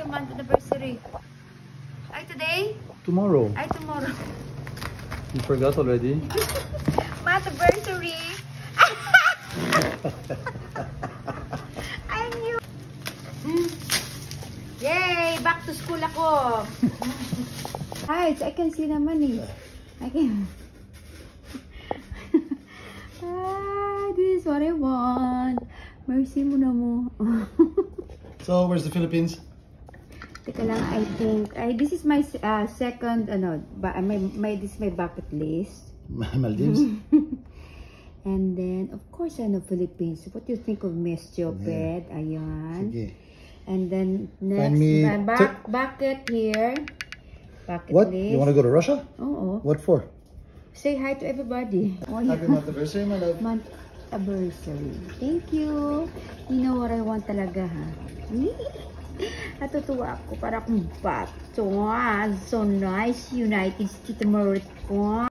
month anniversary? Ay, today? Tomorrow. Ay, tomorrow. You forgot already? Month anniversary. I knew. Yay! Back to school ako. Hi, I can see naman eh. I can. This is what I want. Mercy mo na mo. So, where's the Philippines? Teka lang, I think. This is my second, this is my bucket list. Maldives? And then, of course, Philippines. What do you think of Miss Joped? Yeah. Ayan. Sige. And then, Find next, me bucket here. Bucket What? list. You want to go to Russia? Oo. What for? Say hi to everybody. Oh, Happy month anniversary, my love. Month anniversary. Thank you. You know what I want talaga, ha? Natutuwa ako para akong bato. So nice, United States of America.